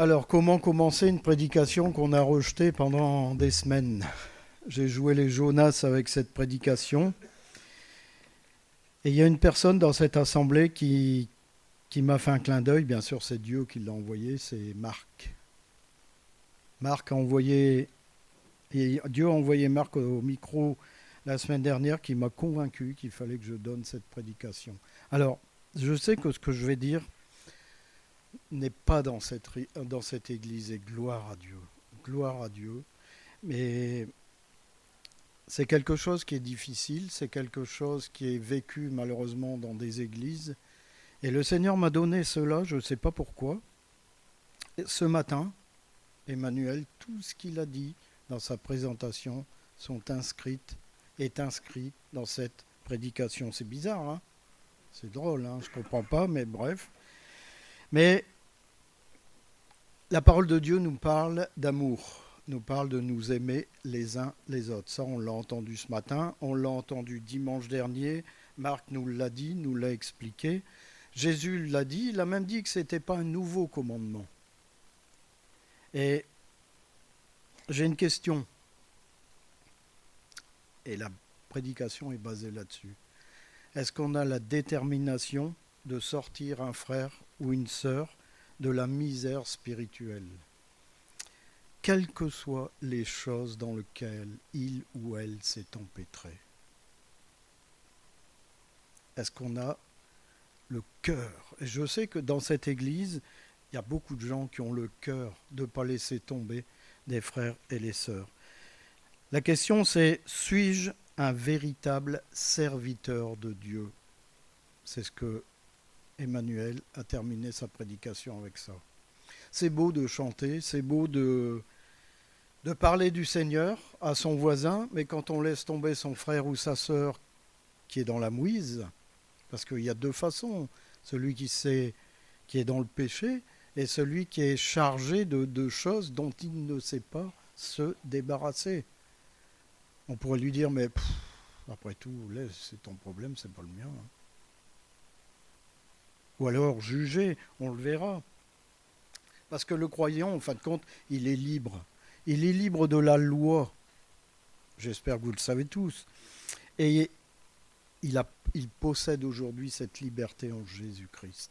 Alors, comment commencer une prédication qu'on a rejetée pendant des semaines? J'ai joué les Jonas avec cette prédication. Et il y a une personne dans cette assemblée qui m'a fait un clin d'œil. Bien sûr, c'est Dieu qui l'a envoyé, c'est Marc. Marc a envoyé, et Dieu a envoyé Marc au micro la semaine dernière qui m'a convaincu qu'il fallait que je donne cette prédication. Alors, je sais que ce que je vais dire n'est pas dans cette église, et gloire à Dieu. Gloire à Dieu. Mais c'est quelque chose qui est difficile, c'est quelque chose qui est vécu malheureusement dans des églises. Et le Seigneur m'a donné cela, je ne sais pas pourquoi. Et ce matin, Emmanuel, tout ce qu'il a dit dans sa présentation est inscrit dans cette prédication. C'est bizarre, hein? C'est drôle, hein? Je ne comprends pas, mais bref. Mais la parole de Dieu nous parle d'amour, nous parle de nous aimer les uns les autres. Ça, on l'a entendu ce matin, on l'a entendu dimanche dernier. Marc nous l'a dit, nous l'a expliqué. Jésus l'a dit, il a même dit que ce n'était pas un nouveau commandement. Et j'ai une question, et la prédication est basée là-dessus. Est-ce qu'on a la détermination de sortir un frère ou une sœur de la misère spirituelle, quelles que soient les choses dans lesquelles il ou elle s'est empêtré? Est-ce qu'on a le cœur? Et je sais que dans cette église, il y a beaucoup de gens qui ont le cœur de ne pas laisser tomber des frères et les sœurs. La question c'est, suis-je un véritable serviteur de Dieu? C'est ce que Emmanuel a terminé sa prédication avec ça. C'est beau de chanter, c'est beau de parler du Seigneur à son voisin, mais quand on laisse tomber son frère ou sa sœur qui est dans la mouise, parce qu'il y a deux façons, celui qui est dans le péché et celui qui est chargé de choses dont il ne sait pas se débarrasser. On pourrait lui dire, mais après tout, c'est ton problème, c'est pas le mien. Ou alors juger, on le verra. Parce que le croyant, en fin de compte, il est libre. Il est libre de la loi. J'espère que vous le savez tous. Et il possède aujourd'hui cette liberté en Jésus-Christ.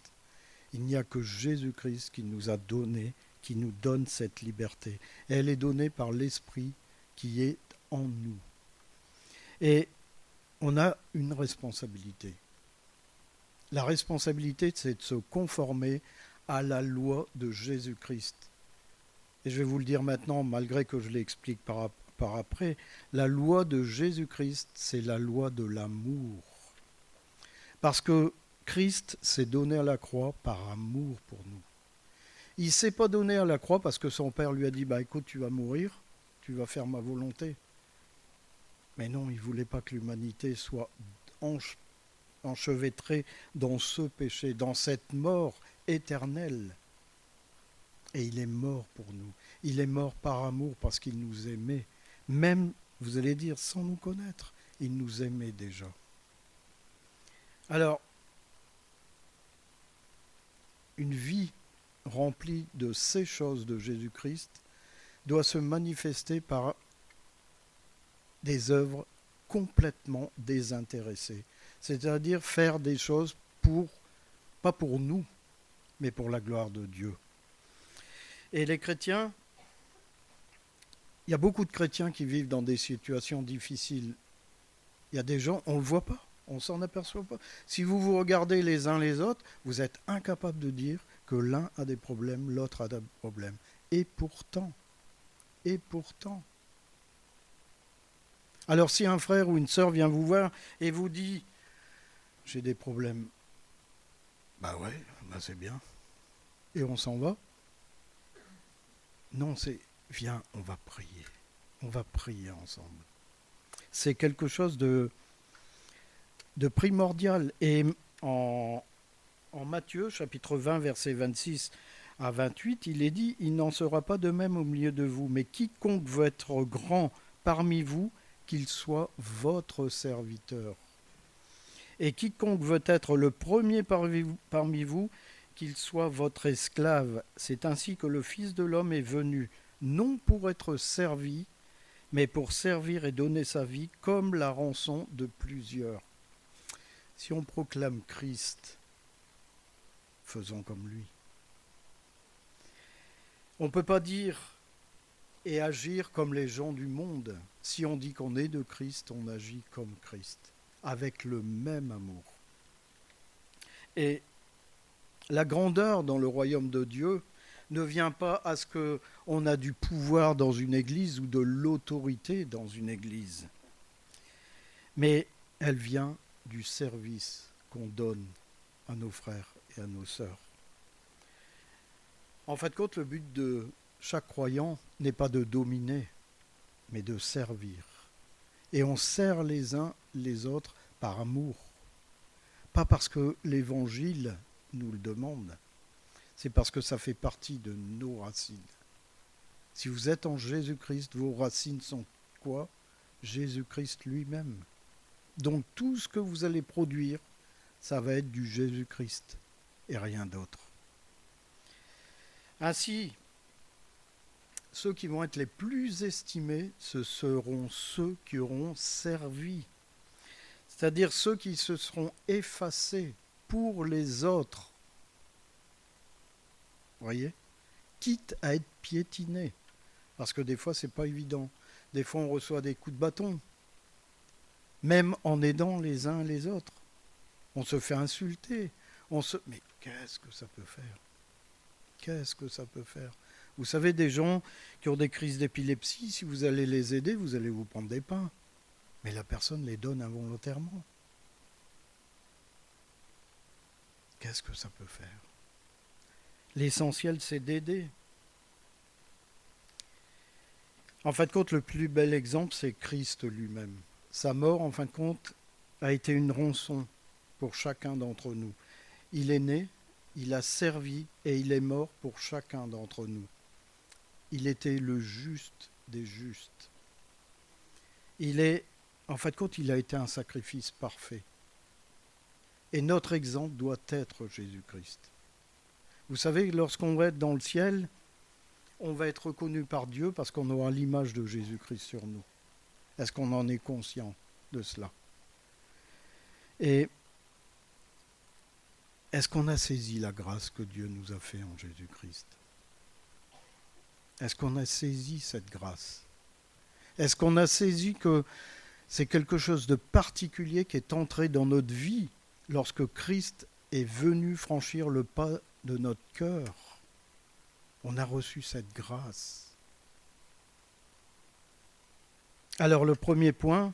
Il n'y a que Jésus-Christ qui nous a donné, qui nous donne cette liberté. Et elle est donnée par l'Esprit qui est en nous. Et on a une responsabilité. La responsabilité, c'est de se conformer à la loi de Jésus-Christ. Et je vais vous le dire maintenant, malgré que je l'explique par après, la loi de Jésus-Christ, c'est la loi de l'amour. Parce que Christ s'est donné à la croix par amour pour nous. Il ne s'est pas donné à la croix parce que son Père lui a dit, écoute, tu vas mourir, tu vas faire ma volonté. Mais non, il ne voulait pas que l'humanité soit enchevêtrée dans ce péché, dans cette mort éternelle. Et il est mort pour nous. Il est mort par amour parce qu'il nous aimait. Même, vous allez dire, sans nous connaître, il nous aimait déjà. Alors, une vie remplie de ces choses de Jésus-Christ doit se manifester par des œuvres complètement désintéressées. C'est-à-dire faire des choses pas pour nous, mais pour la gloire de Dieu. Et les chrétiens, il y a beaucoup de chrétiens qui vivent dans des situations difficiles. Il y a des gens, on ne le voit pas, on ne s'en aperçoit pas. Si vous vous regardez les uns les autres, vous êtes incapable de dire que l'un a des problèmes, l'autre a des problèmes. Et pourtant. Alors si un frère ou une sœur vient vous voir et vous dit « j'ai des problèmes », c'est bien. Et on s'en va? Non, c'est « viens, on va prier. On va prier ensemble. » C'est quelque chose de primordial. Et en Matthieu, chapitre 20, versets 26 à 28, il est dit « Il n'en sera pas de même au milieu de vous, mais quiconque veut être grand parmi vous, qu'il soit votre serviteur. Et quiconque veut être le premier parmi vous, qu'il soit votre esclave. C'est ainsi que le Fils de l'homme est venu, non pour être servi, mais pour servir et donner sa vie comme la rançon de plusieurs. Si on proclame Christ, faisons comme lui. On ne peut pas dire et agir comme les gens du monde. Si on dit qu'on est de Christ, on agit comme Christ, avec le même amour. Et la grandeur dans le royaume de Dieu ne vient pas à ce qu'on a du pouvoir dans une église ou de l'autorité dans une église, mais elle vient du service qu'on donne à nos frères et à nos sœurs. En fin de compte, le but de chaque croyant n'est pas de dominer, mais de servir. Et on sert les uns les autres par amour. Pas parce que l'Évangile nous le demande, c'est parce que ça fait partie de nos racines. Si vous êtes en Jésus-Christ, vos racines sont quoi? Jésus-Christ lui-même. Donc tout ce que vous allez produire, ça va être du Jésus-Christ et rien d'autre. Ainsi, ceux qui vont être les plus estimés, ce seront ceux qui auront servi. C'est-à-dire ceux qui se seront effacés pour les autres. Vous voyez? Quitte à être piétinés. Parce que des fois, c'est pas évident. Des fois, on reçoit des coups de bâton. Même en aidant les uns les autres. On se fait insulter. Mais qu'est-ce que ça peut faire? Qu'est-ce que ça peut faire? Vous savez, des gens qui ont des crises d'épilepsie, si vous allez les aider, vous allez vous prendre des pains. Mais la personne les donne involontairement. Qu'est-ce que ça peut faire? L'essentiel, c'est d'aider. En fin de compte, le plus bel exemple, c'est Christ lui-même. Sa mort, en fin de compte, a été une rançon pour chacun d'entre nous. Il est né, il a servi et il est mort pour chacun d'entre nous. Il était le juste des justes. En fin de compte, il a été un sacrifice parfait. Et notre exemple doit être Jésus-Christ. Vous savez, lorsqu'on va être dans le ciel, on va être reconnu par Dieu parce qu'on aura l'image de Jésus-Christ sur nous. Est-ce qu'on en est conscient de cela? Et est-ce qu'on a saisi la grâce que Dieu nous a fait en Jésus-Christ? Est-ce qu'on a saisi cette grâce? Est-ce qu'on a saisi que c'est quelque chose de particulier qui est entré dans notre vie lorsque Christ est venu franchir le pas de notre cœur? On a reçu cette grâce. Alors le premier point,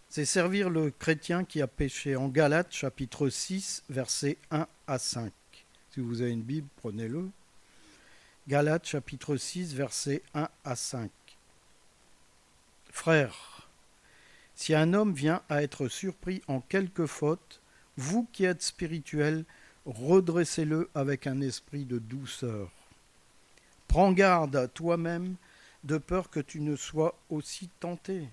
c'est servir le chrétien qui a péché. En Galates, chapitre 6, versets 1 à 5. Si vous avez une Bible, prenez-le. Galates, chapitre 6, versets 1 à 5. Frères, si un homme vient à être surpris en quelque faute, vous qui êtes spirituels, redressez-le avec un esprit de douceur. Prends garde à toi-même, de peur que tu ne sois aussi tenté.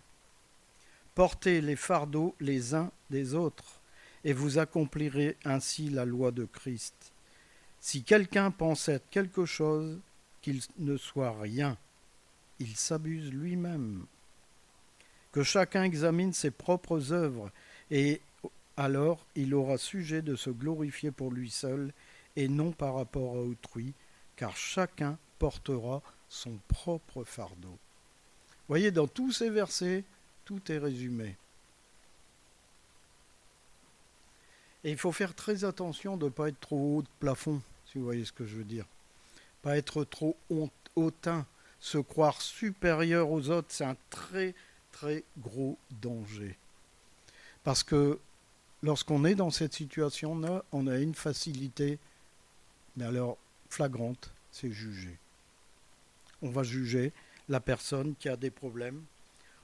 Portez les fardeaux les uns des autres, et vous accomplirez ainsi la loi de Christ. Si quelqu'un pense être quelque chose, qu'il ne soit rien, il s'abuse lui-même. Que chacun examine ses propres œuvres, et alors il aura sujet de se glorifier pour lui seul, et non par rapport à autrui, car chacun portera son propre fardeau. Vous voyez, dans tous ces versets, tout est résumé. Et il faut faire très attention de ne pas être trop haut de plafond, si vous voyez ce que je veux dire. Pas être trop hautain, se croire supérieur aux autres, c'est un très très gros danger. Parce que lorsqu'on est dans cette situation-là, on a une facilité, mais alors flagrante, c'est juger. On va juger la personne qui a des problèmes.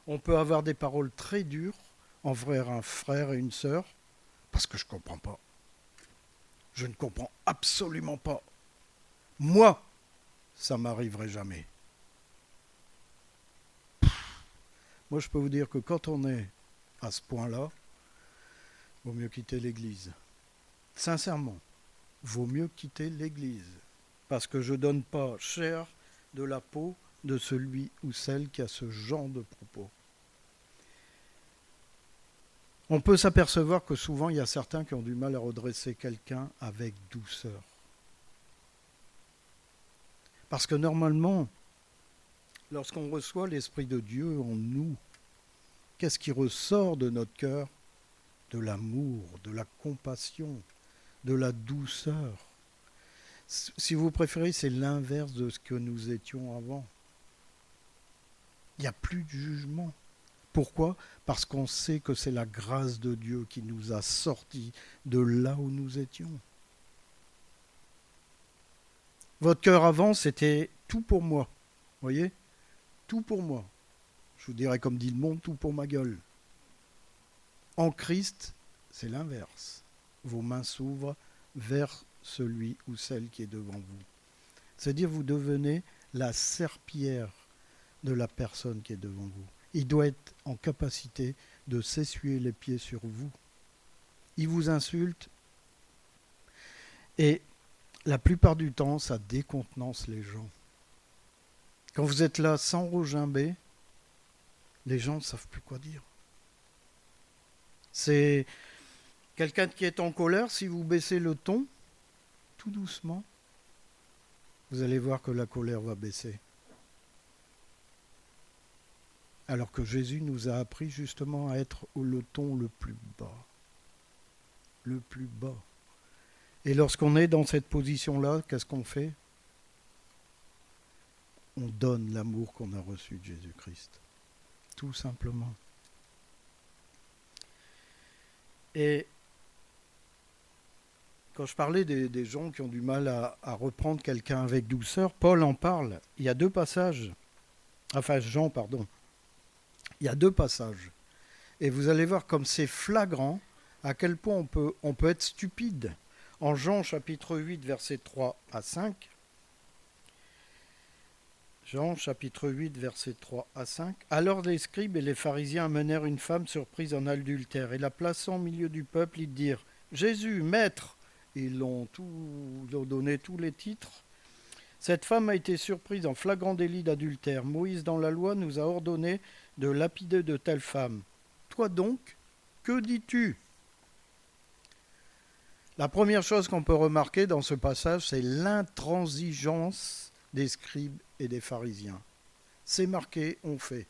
On peut avoir des paroles très dures envers un frère et une sœur, parce que je ne comprends pas. Je ne comprends absolument pas. Moi, ça ne m'arriverait jamais. Moi, je peux vous dire que quand on est à ce point-là, il vaut mieux quitter l'église. Sincèrement. vaut mieux quitter l'Église, parce que je ne donne pas cher de la peau de celui ou celle qui a ce genre de propos. On peut s'apercevoir que souvent, il y a certains qui ont du mal à redresser quelqu'un avec douceur. Parce que normalement, lorsqu'on reçoit l'Esprit de Dieu en nous, qu'est-ce qui ressort de notre cœur? De l'amour, de la compassion, de la douceur. Si vous préférez, c'est l'inverse de ce que nous étions avant. Il n'y a plus de jugement. Pourquoi? Parce qu'on sait que c'est la grâce de Dieu qui nous a sortis de là où nous étions. Votre cœur avant, c'était tout pour moi. Voyez? Tout pour moi. Je vous dirais comme dit le monde, tout pour ma gueule. En Christ, c'est l'inverse. Vos mains s'ouvrent vers celui ou celle qui est devant vous. C'est-à-dire vous devenez la serpillière de la personne qui est devant vous. Il doit être en capacité de s'essuyer les pieds sur vous. Il vous insulte et la plupart du temps, ça décontenance les gens. Quand vous êtes là sans regimber, les gens ne savent plus quoi dire. C'est quelqu'un qui est en colère, si vous baissez le ton, tout doucement, vous allez voir que la colère va baisser. Alors que Jésus nous a appris justement à être le ton le plus bas. Le plus bas. Et lorsqu'on est dans cette position-là, qu'est-ce qu'on fait? On donne l'amour qu'on a reçu de Jésus-Christ. Tout simplement. Et quand je parlais des gens qui ont du mal à reprendre quelqu'un avec douceur, Paul en parle. Il y a 2 passages. Enfin, Jean, pardon. Il y a 2 passages. Et vous allez voir comme c'est flagrant à quel point on peut être stupide. En Jean chapitre 8, versets 3 à 5. Jean chapitre 8, versets 3 à 5. Alors les scribes et les pharisiens amenèrent une femme surprise en adultère et la plaçant au milieu du peuple, ils dirent « Jésus, maître !» Ils ont donné tous les titres. Cette femme a été surprise en flagrant délit d'adultère. Moïse dans la loi nous a ordonné de lapider de telles femmes. Toi donc, que dis-tu? La première chose qu'on peut remarquer dans ce passage, c'est l'intransigeance des scribes et des pharisiens. C'est marqué, on fait.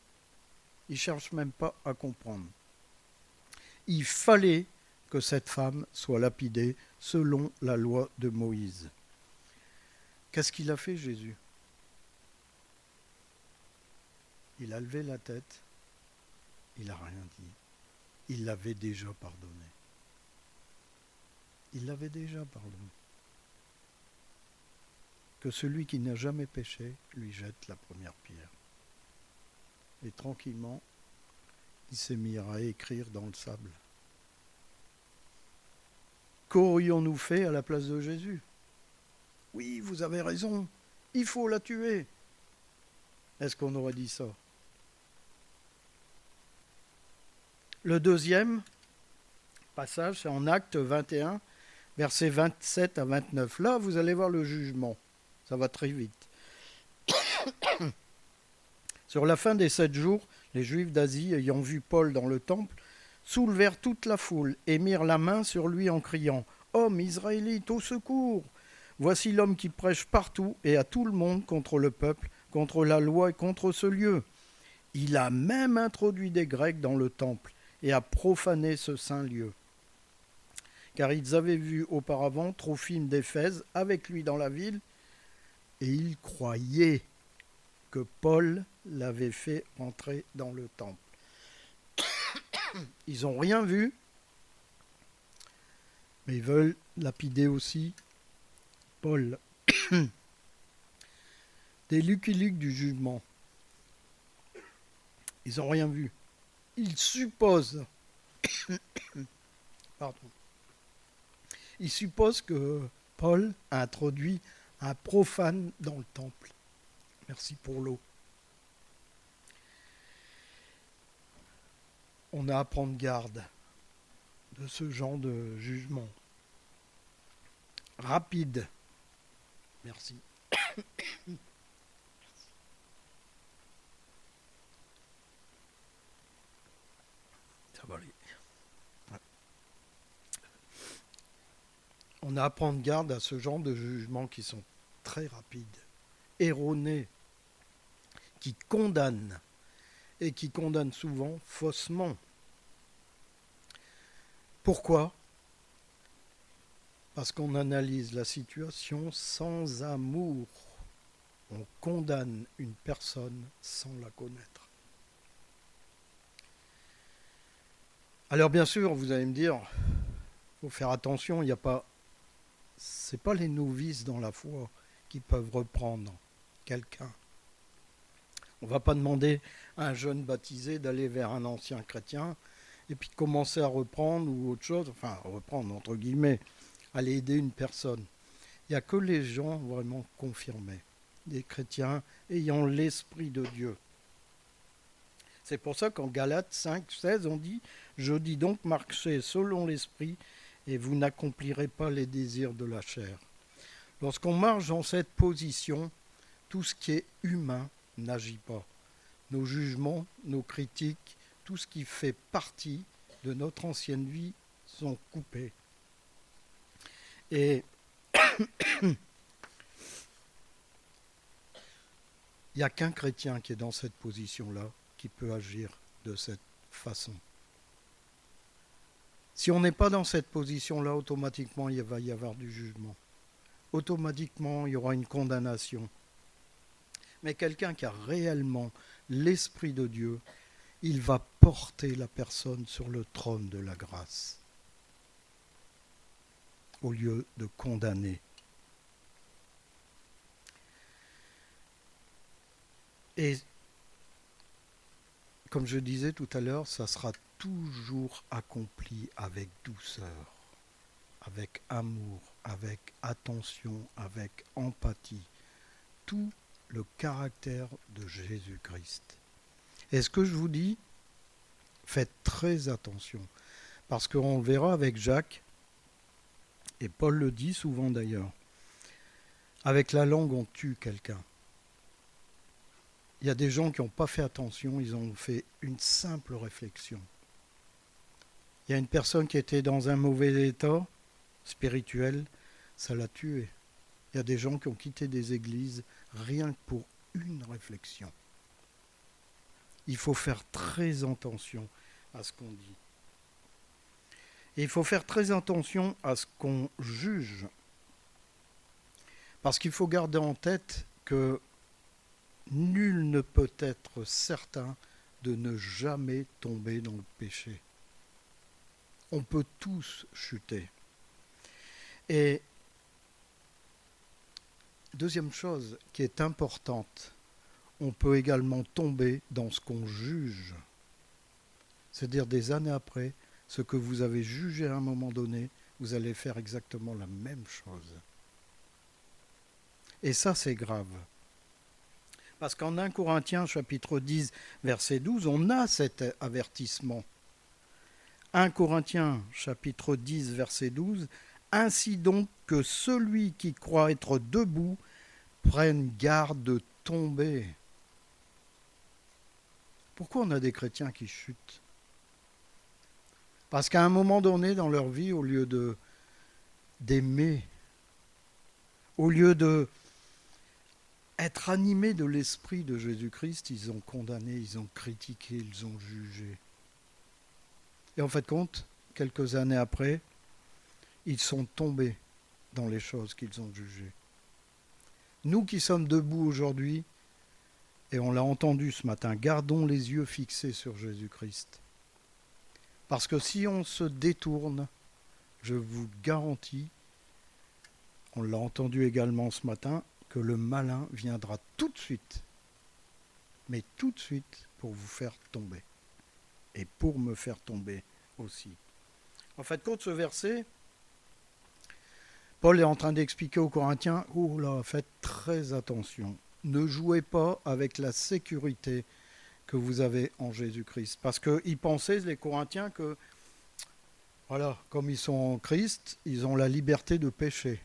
Ils ne cherchent même pas à comprendre. Il fallait que cette femme soit lapidée selon la loi de Moïse. Qu'est-ce qu'il a fait, Jésus? Il a levé la tête, il n'a rien dit. Il l'avait déjà pardonné. Il l'avait déjà pardonné. Que celui qui n'a jamais péché lui jette la première pierre. Et tranquillement, il s'est mis à écrire dans le sable. Qu'aurions-nous fait à la place de Jésus? Oui, vous avez raison, il faut la tuer. Est-ce qu'on aurait dit ça? Le deuxième passage, c'est en Actes 21, versets 27 à 29. Là, vous allez voir le jugement. Ça va très vite. Sur la fin des 7 jours, les Juifs d'Asie, ayant vu Paul dans le temple, soulevèrent toute la foule et mirent la main sur lui en criant « Homme israélite, au secours! Voici l'homme qui prêche partout et à tout le monde contre le peuple, contre la loi et contre ce lieu. Il a même introduit des Grecs dans le temple et a profané ce saint lieu. » Car ils avaient vu auparavant Trophime d'Éphèse avec lui dans la ville, et ils croyaient que Paul l'avait fait entrer dans le temple. Ils n'ont rien vu, mais ils veulent lapider aussi Paul. Des Lucky Luke du jugement. Ils n'ont rien vu. Ils supposent, ils supposent que Paul a introduit un profane dans le temple. Merci pour l'eau. On a à prendre garde de ce genre de jugement. rapide. Merci. Ça va aller. Ouais. On a à prendre garde à ce genre de jugements qui sont très rapides, erronés, qui condamnent, et qui condamnent souvent faussement. Pourquoi ? Parce qu'on analyse la situation sans amour. On condamne une personne sans la connaître. Alors bien sûr, vous allez me dire, il faut faire attention, c'est pas les novices dans la foi qui peuvent reprendre quelqu'un. On ne va pas demander à un jeune baptisé d'aller vers un ancien chrétien et puis de commencer à reprendre ou autre chose, enfin reprendre entre guillemets, aller aider une personne. Il n'y a que les gens vraiment confirmés, des chrétiens ayant l'Esprit de Dieu. C'est pour ça qu'en Galates 5, 16, on dit « Je dis donc, marchez selon l'Esprit, et vous n'accomplirez pas les désirs de la chair. » Lorsqu'on marche dans cette position, tout ce qui est humain n'agit pas. Nos jugements, nos critiques, tout ce qui fait partie de notre ancienne vie sont coupés. Et il n'y a qu'un chrétien qui est dans cette position-là qui peut agir de cette façon. Si on n'est pas dans cette position-là, automatiquement, il va y avoir du jugement. Automatiquement, il y aura une condamnation. Mais quelqu'un qui a réellement l'Esprit de Dieu, il va porter la personne sur le trône de la grâce, au lieu de condamner. Et comme je disais tout à l'heure, ça sera toujours accompli avec douceur, avec amour, avec attention, avec empathie. Tout le caractère de Jésus-Christ. Et ce que je vous dis, faites très attention, parce qu'on le verra avec Jacques, et Paul le dit souvent d'ailleurs, avec la langue on tue quelqu'un. Il y a des gens qui n'ont pas fait attention, ils ont fait une simple réflexion. Il y a une personne qui était dans un mauvais état spirituel, ça l'a tué. Il y a des gens qui ont quitté des églises rien que pour une réflexion. Il faut faire très attention à ce qu'on dit. Et il faut faire très attention à ce qu'on juge. Parce qu'il faut garder en tête que nul ne peut être certain de ne jamais tomber dans le péché. On peut tous chuter. Et deuxième chose qui est importante, on peut également tomber dans ce qu'on juge. C'est-à-dire des années après, ce que vous avez jugé à un moment donné, vous allez faire exactement la même chose. Et ça, c'est grave. Parce qu'en 1 Corinthiens, chapitre 10, verset 12, on a cet avertissement. 1 Corinthiens, chapitre 10, verset 12, « Ainsi donc que celui qui croit être debout prenne garde de tomber. » Pourquoi on a des chrétiens qui chutent ? Parce qu'à un moment donné dans leur vie, au lieu d'aimer, au lieu d'être animés de l'esprit de Jésus-Christ, ils ont condamné, ils ont critiqué, ils ont jugé. Et en fait compte, quelques années après, ils sont tombés dans les choses qu'ils ont jugées. Nous qui sommes debout aujourd'hui, et on l'a entendu ce matin, gardons les yeux fixés sur Jésus-Christ. Parce que si on se détourne, je vous garantis, on l'a entendu également ce matin, que le malin viendra tout de suite, mais tout de suite pour vous faire tomber. Et pour me faire tomber aussi. En fait, compte ce verset, Paul est en train d'expliquer aux Corinthiens, oh là, faites très attention. Ne jouez pas avec la sécurité que vous avez en Jésus-Christ. Parce qu'ils pensaient, les Corinthiens, que, voilà, comme ils sont en Christ, ils ont la liberté de pécher.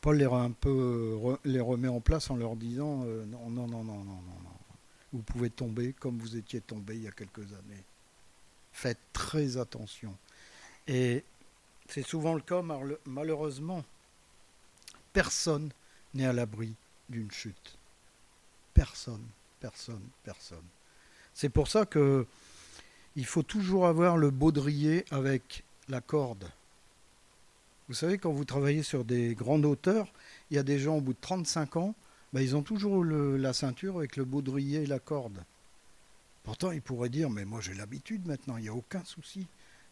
Paul les remet en place en leur disant non, non, non, non, non, non, non. Vous pouvez tomber comme vous étiez tombé il y a quelques années. Faites très attention. Et c'est souvent le cas, malheureusement. Personne n'est à l'abri d'une chute. Personne, personne, personne. C'est pour ça que il faut toujours avoir le baudrier avec la corde. Vous savez, quand vous travaillez sur des grandes hauteurs, il y a des gens au bout de 35 ans, ils ont toujours la ceinture avec le baudrier et la corde. Pourtant, ils pourraient dire, mais moi j'ai l'habitude maintenant, il n'y a aucun souci.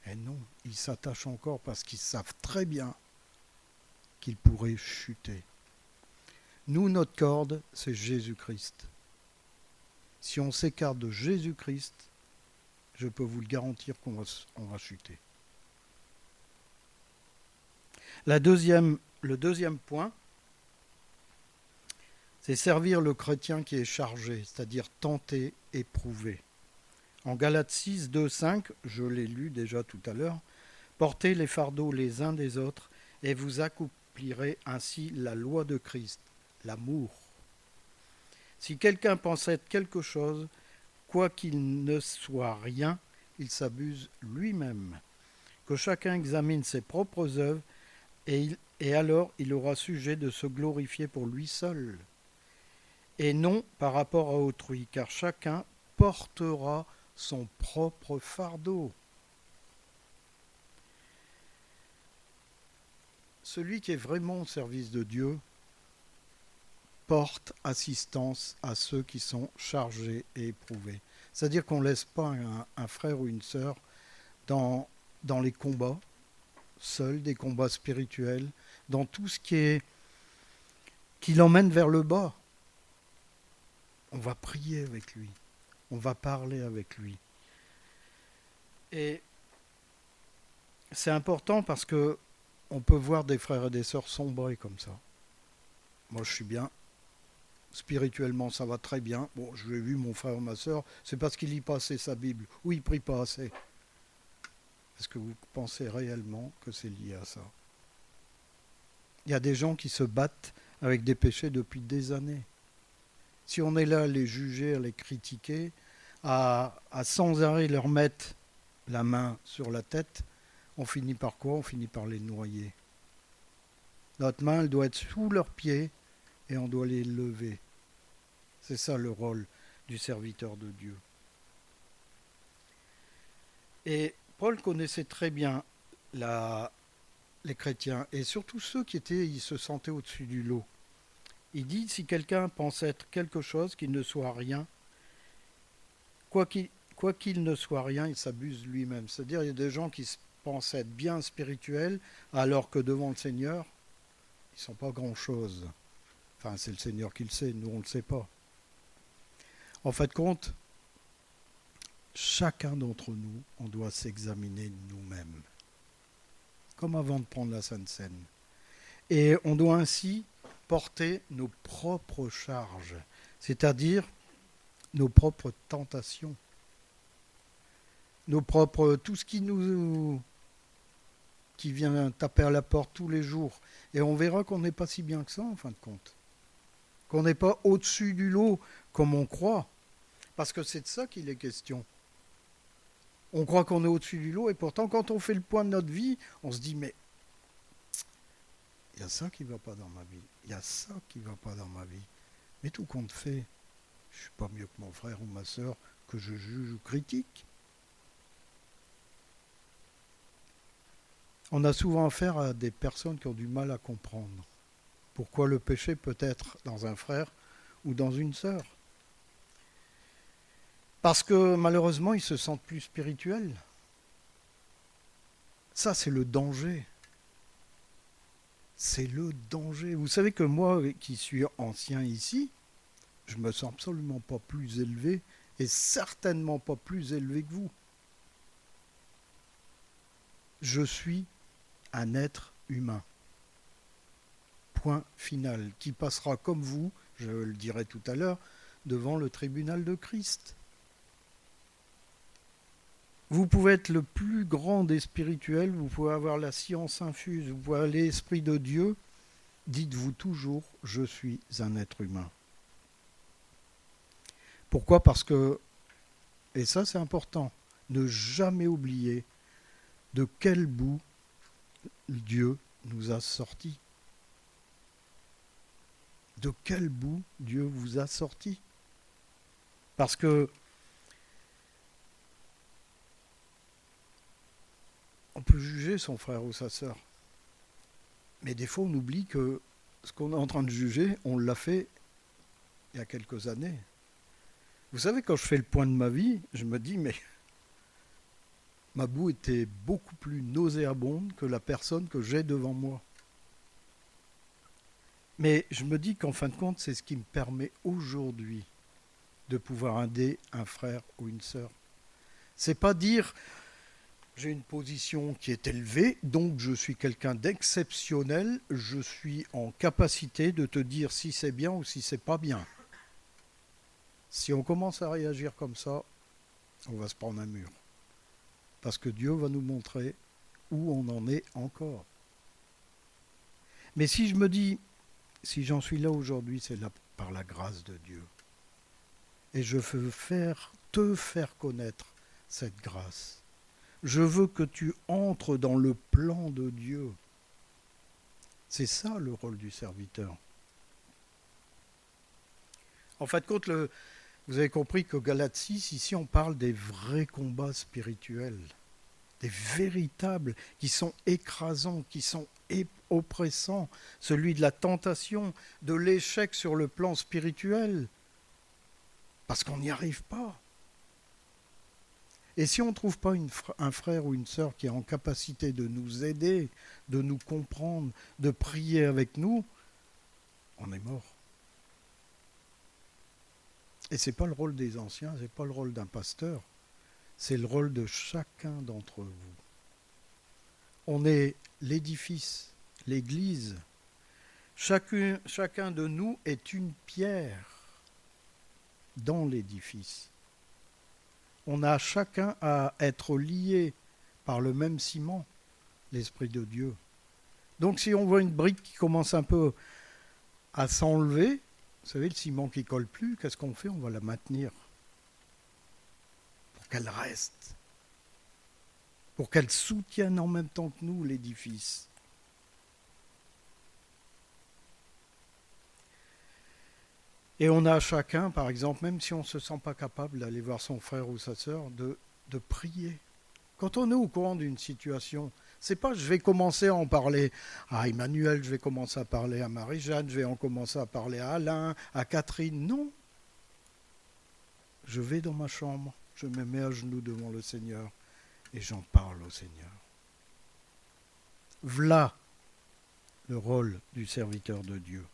Et non, ils s'attachent encore parce qu'ils savent très bien qu'ils pourraient chuter. Nous, notre corde, c'est Jésus-Christ. Si on s'écarte de Jésus-Christ, je peux vous le garantir qu'on va chuter. Le deuxième point, c'est servir le chrétien qui est chargé, c'est-à-dire tenter, éprouver. En Galates 6, 2, 5, je l'ai lu déjà tout à l'heure, portez les fardeaux les uns des autres et vous accomplirez ainsi la loi de Christ, l'amour. Si quelqu'un pense être quelque chose, quoi qu'il ne soit rien, il s'abuse lui-même. Que chacun examine ses propres œuvres et alors il aura sujet de se glorifier pour lui seul, et non par rapport à autrui, car chacun portera son propre fardeau. Celui qui est vraiment au service de Dieu porte assistance à ceux qui sont chargés et éprouvés. C'est-à-dire qu'on ne laisse pas un frère ou une sœur dans les combats, seul, des combats spirituels, dans tout ce qui l'emmène vers le bas. On va prier avec lui, on va parler avec lui. Et c'est important parce que on peut voir des frères et des sœurs sombrer comme ça. Moi, je suis bien. Spirituellement, ça va très bien. Bon, je l'ai vu, mon frère ou ma sœur, c'est parce qu'il lit pas assez sa Bible, ou il prie pas assez. Est-ce que vous pensez réellement que c'est lié à ça? Il y a des gens qui se battent avec des péchés depuis des années. Si on est là à les juger, à les critiquer, à sans arrêt leur mettre la main sur la tête, on finit par quoi? On finit par les noyer. Notre main, elle doit être sous leurs pieds et on doit les lever. C'est ça le rôle du serviteur de Dieu. Et Paul connaissait très bien les chrétiens, et surtout ceux ils se sentaient au-dessus du lot. Il dit, si quelqu'un pense être quelque chose, qu'il ne soit rien, quoi qu'il ne soit rien, il s'abuse lui-même. C'est-à-dire, il y a des gens qui pensent être bien spirituels, alors que devant le Seigneur, ils ne sont pas grand-chose. Enfin, c'est le Seigneur qui le sait, nous on ne le sait pas. En fait, compte, chacun d'entre nous, on doit s'examiner nous-mêmes, comme avant de prendre la Sainte Seine. Et on doit ainsi porter nos propres charges, c'est-à-dire nos propres tentations, tout ce qui vient taper à la porte tous les jours. Et on verra qu'on n'est pas si bien que ça, en fin de compte. Qu'on n'est pas au-dessus du lot, comme on croit. Parce que c'est de ça qu'il est question. On croit qu'on est au-dessus du lot, et pourtant, quand on fait le point de notre vie, on se dit, mais il y a ça qui ne va pas dans ma vie. Il y a ça qui ne va pas dans ma vie. Mais tout compte fait, je ne suis pas mieux que mon frère ou ma sœur que je juge ou critique. On a souvent affaire à des personnes qui ont du mal à comprendre pourquoi le péché peut être dans un frère ou dans une sœur. Parce que malheureusement, ils se sentent plus spirituels. Ça, c'est le danger. C'est le danger. Vous savez que moi, qui suis ancien ici, je ne me sens absolument pas plus élevé et certainement pas plus élevé que vous. Je suis un être humain. Point final. Qui passera comme vous, je le dirai tout à l'heure, devant le tribunal de Christ. Vous pouvez être le plus grand des spirituels, vous pouvez avoir la science infuse, vous pouvez avoir l'Esprit de Dieu, dites-vous toujours, je suis un être humain. Pourquoi ? Parce que, et ça c'est important, ne jamais oublier de quel bout Dieu nous a sortis. De quel bout Dieu vous a sortis ? Parce que on peut juger son frère ou sa sœur. Mais des fois, on oublie que ce qu'on est en train de juger, on l'a fait il y a quelques années. Vous savez, quand je fais le point de ma vie, je me dis, mais ma boue était beaucoup plus nauséabonde que la personne que j'ai devant moi. Mais je me dis qu'en fin de compte, c'est ce qui me permet aujourd'hui de pouvoir aider un frère ou une sœur. C'est pas dire j'ai une position qui est élevée, donc je suis quelqu'un d'exceptionnel, je suis en capacité de te dire si c'est bien ou si c'est pas bien. Si on commence à réagir comme ça, on va se prendre un mur. Parce que Dieu va nous montrer où on en est encore. Mais si je me dis, si j'en suis là aujourd'hui, c'est là par la grâce de Dieu. Et je veux te faire connaître cette grâce. Je veux que tu entres dans le plan de Dieu. C'est ça le rôle du serviteur. En fait, vous avez compris que Galates 6, ici on parle des vrais combats spirituels, des véritables, qui sont écrasants, qui sont oppressants, celui de la tentation, de l'échec sur le plan spirituel, parce qu'on n'y arrive pas. Et si on ne trouve pas un frère ou une sœur qui est en capacité de nous aider, de nous comprendre, de prier avec nous, on est mort. Et ce n'est pas le rôle des anciens, ce n'est pas le rôle d'un pasteur, c'est le rôle de chacun d'entre vous. On est l'édifice, l'église. Chacun de nous est une pierre dans l'édifice. On a chacun à être lié par le même ciment, l'Esprit de Dieu. Donc si on voit une brique qui commence un peu à s'enlever, vous savez, le ciment qui ne colle plus, qu'est-ce qu'on fait ? On va la maintenir pour qu'elle reste, pour qu'elle soutienne en même temps que nous l'édifice. Et on a chacun, par exemple, même si on ne se sent pas capable d'aller voir son frère ou sa sœur, de prier. Quand on est au courant d'une situation, c'est pas je vais commencer à en parler à Emmanuel, je vais commencer à parler à Marie-Jeanne, je vais en commencer à parler à Alain, à Catherine. Non. Je vais dans ma chambre, je me mets à genoux devant le Seigneur et j'en parle au Seigneur. Voilà le rôle du serviteur de Dieu.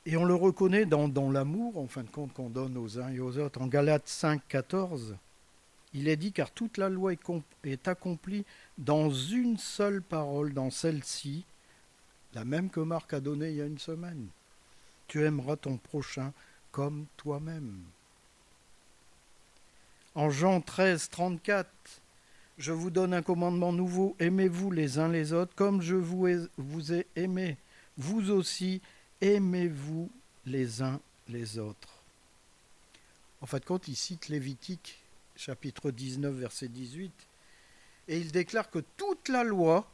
Et on le reconnaît dans l'amour, en fin de compte, qu'on donne aux uns et aux autres. En Galates 5, 14, il est dit « Car toute la loi est accomplie dans une seule parole, dans celle-ci, la même que Marc a donnée il y a une semaine. Tu aimeras ton prochain comme toi-même. » En Jean 13, 34, « Je vous donne un commandement nouveau, aimez-vous les uns les autres, comme je vous ai aimé. Vous aussi, aimez-vous les uns les autres. » En fin de compte, il cite Lévitique, chapitre 19, verset 18, et il déclare que toute la loi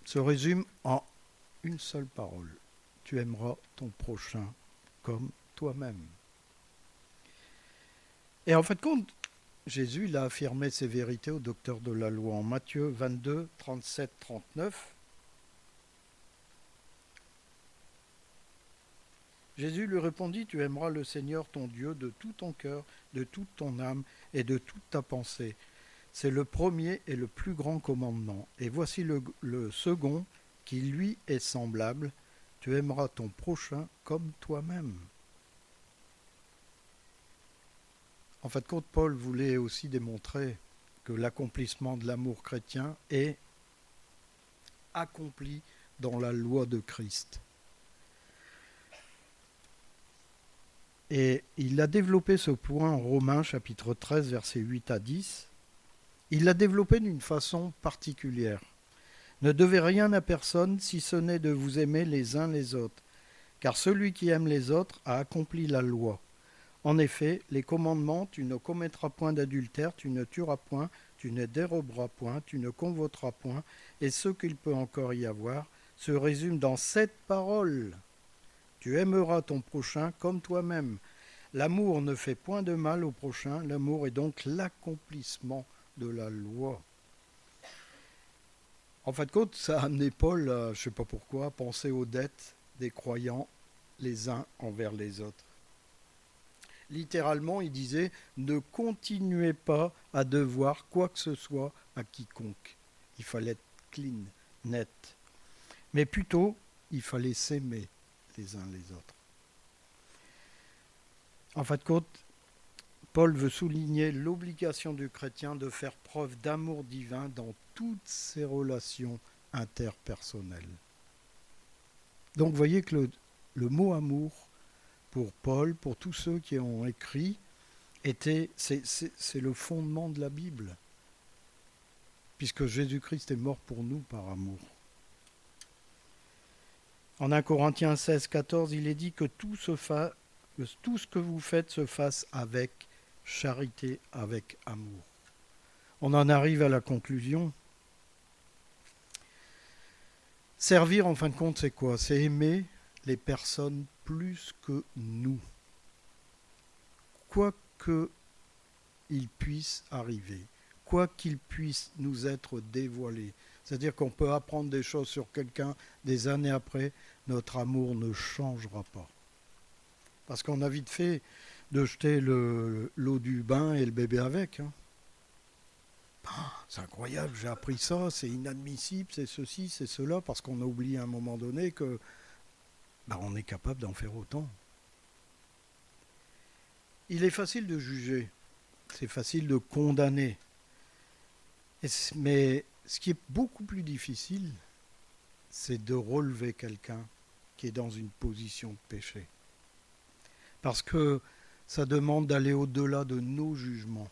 se résume en une seule parole. Tu aimeras ton prochain comme toi-même. Et en fin de compte, Jésus il a affirmé ces vérités au docteur de la loi en Matthieu 22, 37, 39. Jésus lui répondit, « Tu aimeras le Seigneur ton Dieu de tout ton cœur, de toute ton âme et de toute ta pensée. C'est le premier et le plus grand commandement. Et voici le second qui lui est semblable. Tu aimeras ton prochain comme toi-même. » En fin de compte, Paul voulait aussi démontrer que l'accomplissement de l'amour chrétien est accompli dans la loi de Christ. Et il a développé ce point en Romains chapitre 13, versets 8 à 10. Il l'a développé d'une façon particulière. Ne devez rien à personne si ce n'est de vous aimer les uns les autres, car celui qui aime les autres a accompli la loi. En effet, les commandements, tu ne commettras point d'adultère, tu ne tueras point, tu ne déroberas point, tu ne convoiteras point, et ce qu'il peut encore y avoir, se résume dans cette parole. Tu aimeras ton prochain comme toi-même. L'amour ne fait point de mal au prochain, l'amour est donc l'accomplissement de la loi. En fin de compte, ça a amené Paul, je ne sais pas pourquoi, à penser aux dettes des croyants les uns envers les autres. Littéralement, il disait « Ne continuez pas à devoir quoi que ce soit à quiconque ». Il fallait être clean, net. Mais plutôt, il fallait s'aimer les uns les autres. En fin de compte, Paul veut souligner l'obligation du chrétien de faire preuve d'amour divin dans toutes ses relations interpersonnelles. Donc vous voyez que le mot amour, pour Paul, pour tous ceux qui ont écrit, c'est le fondement de la Bible, puisque Jésus-Christ est mort pour nous par amour. En 1 Corinthiens 16, 14, il est dit que tout ce que vous faites se fasse avec charité, avec amour. On en arrive à la conclusion. Servir, en fin de compte, c'est quoi? C'est aimer les personnes plus que nous. Quoi qu'il puisse arriver, quoi qu'il puisse nous être dévoilé. C'est-à-dire qu'on peut apprendre des choses sur quelqu'un des années après, notre amour ne changera pas. Parce qu'on a vite fait de jeter l'eau du bain et le bébé avec. Hein. C'est incroyable, j'ai appris ça, c'est inadmissible, c'est ceci, c'est cela, parce qu'on a oublié à un moment donné que on est capable d'en faire autant. Il est facile de juger, c'est facile de condamner. Mais ce qui est beaucoup plus difficile, c'est de relever quelqu'un qui est dans une position de péché. Parce que ça demande d'aller au-delà de nos jugements.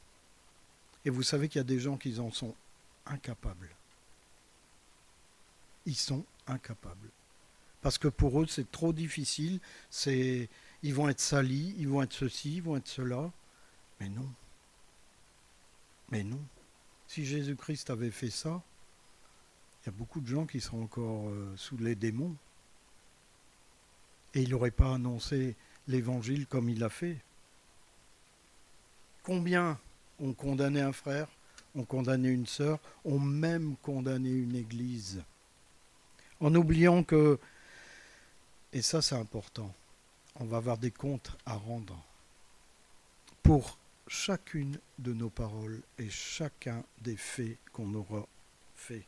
Et vous savez qu'il y a des gens qui en sont incapables. Ils sont incapables. Parce que pour eux, c'est trop difficile. Ils vont être salis, ils vont être ceci, ils vont être cela. Mais non. Mais non. Si Jésus-Christ avait fait ça, il y a beaucoup de gens qui seraient encore sous les démons. Et il n'aurait pas annoncé l'évangile comme il l'a fait. Combien ont condamné un frère, ont condamné une sœur, ont même condamné une église. En oubliant que, et ça c'est important, on va avoir des comptes à rendre pour chacune de nos paroles et chacun des faits qu'on aura faits.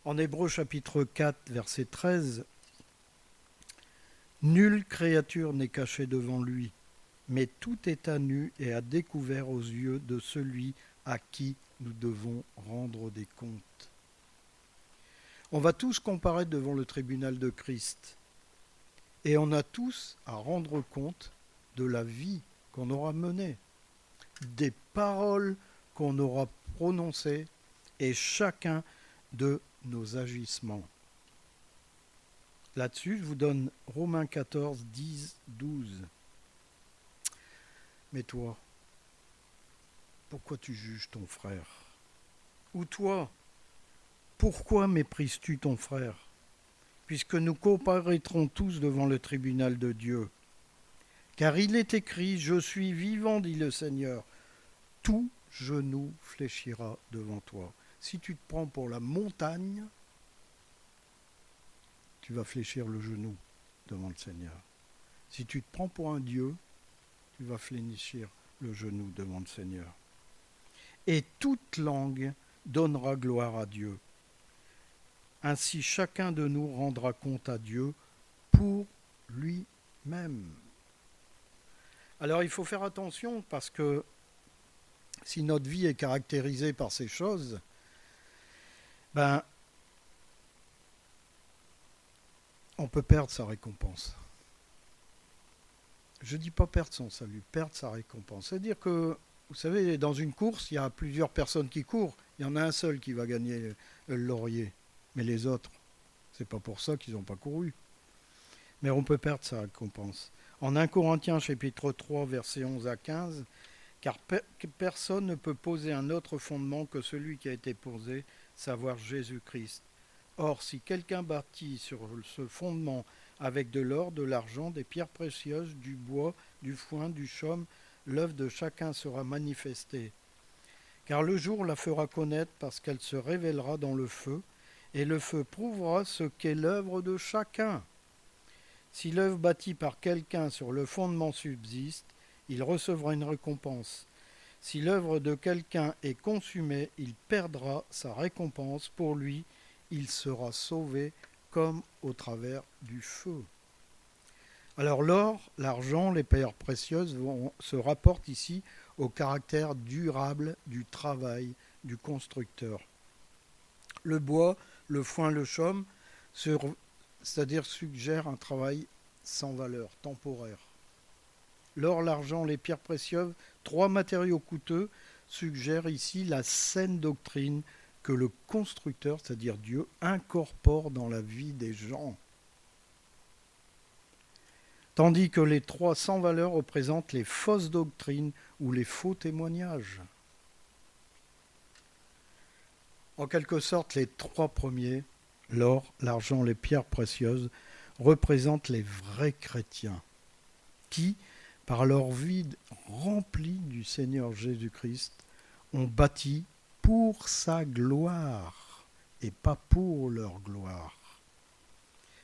En Hébreux chapitre 4, verset 13, « Nulle créature n'est cachée devant lui, mais tout est à nu et à découvert aux yeux de celui à qui nous devons rendre des comptes. » On va tous comparaître devant le tribunal de Christ et on a tous à rendre compte de la vie qu'on aura menée, des paroles qu'on aura prononcées et chacun de nos agissements. Là-dessus, je vous donne Romains 14, 10, 12. Mais toi, pourquoi tu juges ton frère? Ou toi, pourquoi méprises-tu ton frère? Puisque nous comparaîtrons tous devant le tribunal de Dieu. Car il est écrit, je suis vivant, dit le Seigneur, tout genou fléchira devant toi. Si tu te prends pour la montagne, tu vas fléchir le genou devant le Seigneur. Si tu te prends pour un Dieu, tu vas fléchir le genou devant le Seigneur. Et toute langue donnera gloire à Dieu. Ainsi chacun de nous rendra compte à Dieu pour lui-même. Alors il faut faire attention parce que si notre vie est caractérisée par ces choses, on peut perdre sa récompense. Je ne dis pas perdre son salut, perdre sa récompense. C'est-à-dire que Vous savez, dans une course, il y a plusieurs personnes qui courent. Il y en a un seul qui va gagner le laurier. Mais les autres, c'est pas pour ça qu'ils n'ont pas couru. Mais on peut perdre sa récompense. En 1 Corinthiens chapitre 3, versets 11 à 15, car personne ne peut poser un autre fondement que celui qui a été posé, savoir Jésus-Christ. Or, si quelqu'un bâtit sur ce fondement avec de l'or, de l'argent, des pierres précieuses, du bois, du foin, du chaume, l'œuvre de chacun sera manifestée. Car le jour la fera connaître parce qu'elle se révélera dans le feu, et le feu prouvera ce qu'est l'œuvre de chacun. Si l'œuvre bâtie par quelqu'un sur le fondement subsiste, il recevra une récompense. Si l'œuvre de quelqu'un est consumée, il perdra sa récompense. Pour lui, il sera sauvé comme au travers du feu. Alors l'or, l'argent, les pierres précieuses se rapportent ici au caractère durable du travail du constructeur. Le bois, le foin, le chaume, c'est-à-dire suggèrent un travail sans valeur, temporaire. L'or, l'argent, les pierres précieuses, 3 matériaux coûteux, suggèrent ici la saine doctrine que le constructeur, c'est-à-dire Dieu, incorpore dans la vie des gens. Tandis que les 3 sans valeur représentent les fausses doctrines ou les faux témoignages. En quelque sorte, les 3 premiers, l'or, l'argent, les pierres précieuses, représentent les vrais chrétiens qui, par leur vie remplie du Seigneur Jésus-Christ, ont bâti pour sa gloire et pas pour leur gloire.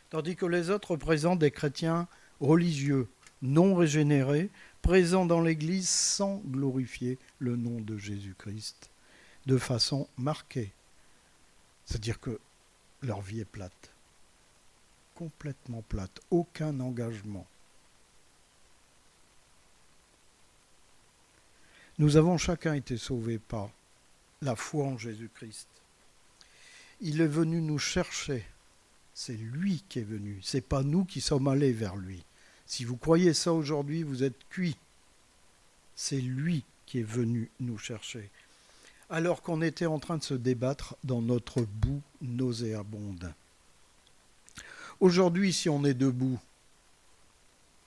Tandis que les autres représentent des chrétiens religieux, non régénérés, présents dans l'Église sans glorifier le nom de Jésus-Christ, de façon marquée. C'est-à-dire que leur vie est plate, complètement plate, aucun engagement. Nous avons chacun été sauvés par la foi en Jésus-Christ. Il est venu nous chercher. C'est lui qui est venu. Ce n'est pas nous qui sommes allés vers lui. Si vous croyez ça aujourd'hui, vous êtes cuits. C'est lui qui est venu nous chercher. Alors qu'on était en train de se débattre dans notre boue nauséabonde. Aujourd'hui, si on est debout,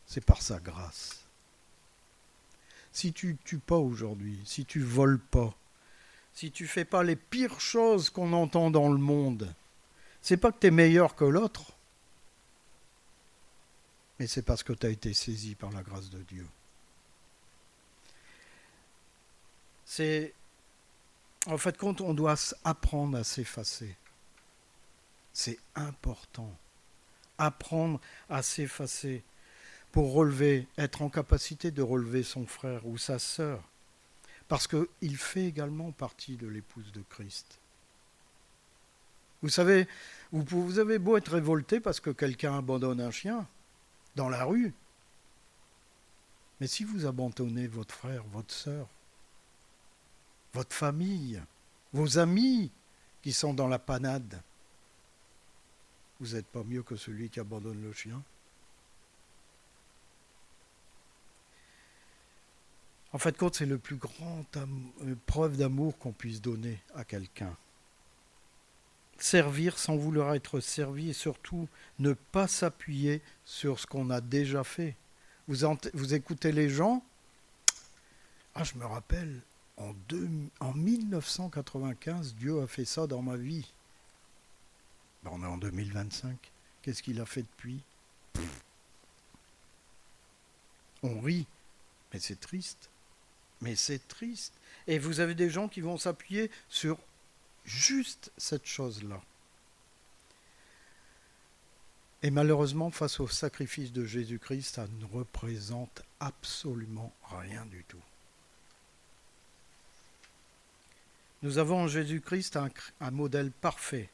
c'est par sa grâce. Si tu ne tues pas aujourd'hui, si tu ne voles pas, si tu ne fais pas les pires choses qu'on entend dans le monde, c'est pas que tu es meilleur que l'autre, mais c'est parce que tu as été saisi par la grâce de Dieu. En fait, quand on doit apprendre à s'effacer, c'est important. Apprendre à s'effacer pour être en capacité de relever son frère ou sa sœur, parce qu'il fait également partie de l'épouse de Christ. Vous savez, vous avez beau être révolté parce que quelqu'un abandonne un chien dans la rue, mais si vous abandonnez votre frère, votre sœur, votre famille, vos amis qui sont dans la panade, vous n'êtes pas mieux que celui qui abandonne le chien. En fait, c'est le plus grand preuve d'amour qu'on puisse donner à quelqu'un. Servir sans vouloir être servi et surtout ne pas s'appuyer sur ce qu'on a déjà fait. Vous écoutez les gens. Je me rappelle, en 1995, Dieu a fait ça dans ma vie. On est en 2025. Qu'est-ce qu'il a fait depuis ? On rit, mais c'est triste. Mais c'est triste. Et vous avez des gens qui vont s'appuyer sur juste cette chose-là. Et malheureusement, face au sacrifice de Jésus-Christ, ça ne représente absolument rien du tout. Nous avons en Jésus-Christ un modèle parfait.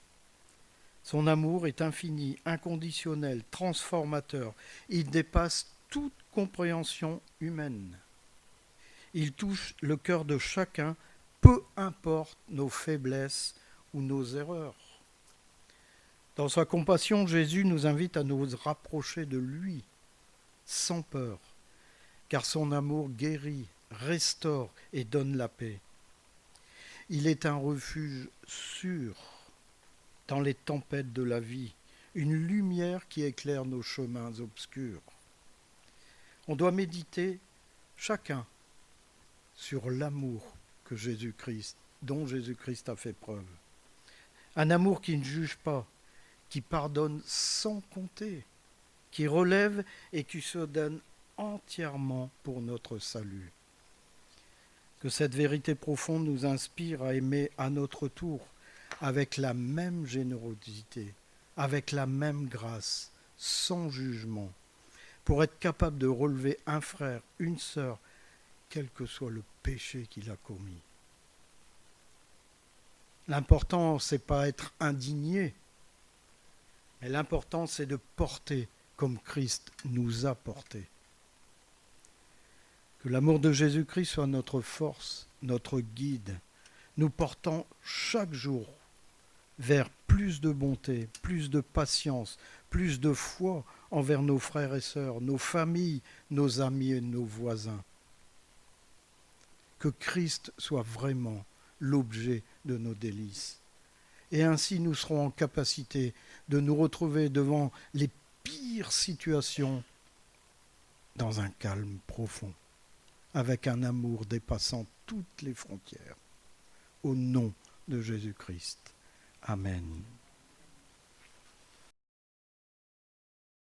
Son amour est infini, inconditionnel, transformateur. Il dépasse toute compréhension humaine. Il touche le cœur de chacun, peu importe nos faiblesses ou nos erreurs. Dans sa compassion, Jésus nous invite à nous rapprocher de lui, sans peur, car son amour guérit, restaure et donne la paix. Il est un refuge sûr dans les tempêtes de la vie, une lumière qui éclaire nos chemins obscurs. On doit méditer chacun sur l'amour dont Jésus-Christ a fait preuve. Un amour qui ne juge pas, qui pardonne sans compter, qui relève et qui se donne entièrement pour notre salut. Que cette vérité profonde nous inspire à aimer à notre tour, avec la même générosité, avec la même grâce, sans jugement, pour être capable de relever un frère, une sœur, quel que soit le péché qu'il a commis. L'important, c'est pas être indigné, mais l'important, c'est de porter comme Christ nous a portés. Que l'amour de Jésus-Christ soit notre force, notre guide, nous portant chaque jour vers plus de bonté, plus de patience, plus de foi envers nos frères et sœurs, nos familles, nos amis et nos voisins. Que Christ soit vraiment l'objet de nos délices. Et ainsi nous serons en capacité de nous retrouver devant les pires situations dans un calme profond, avec un amour dépassant toutes les frontières. Au nom de Jésus-Christ. Amen.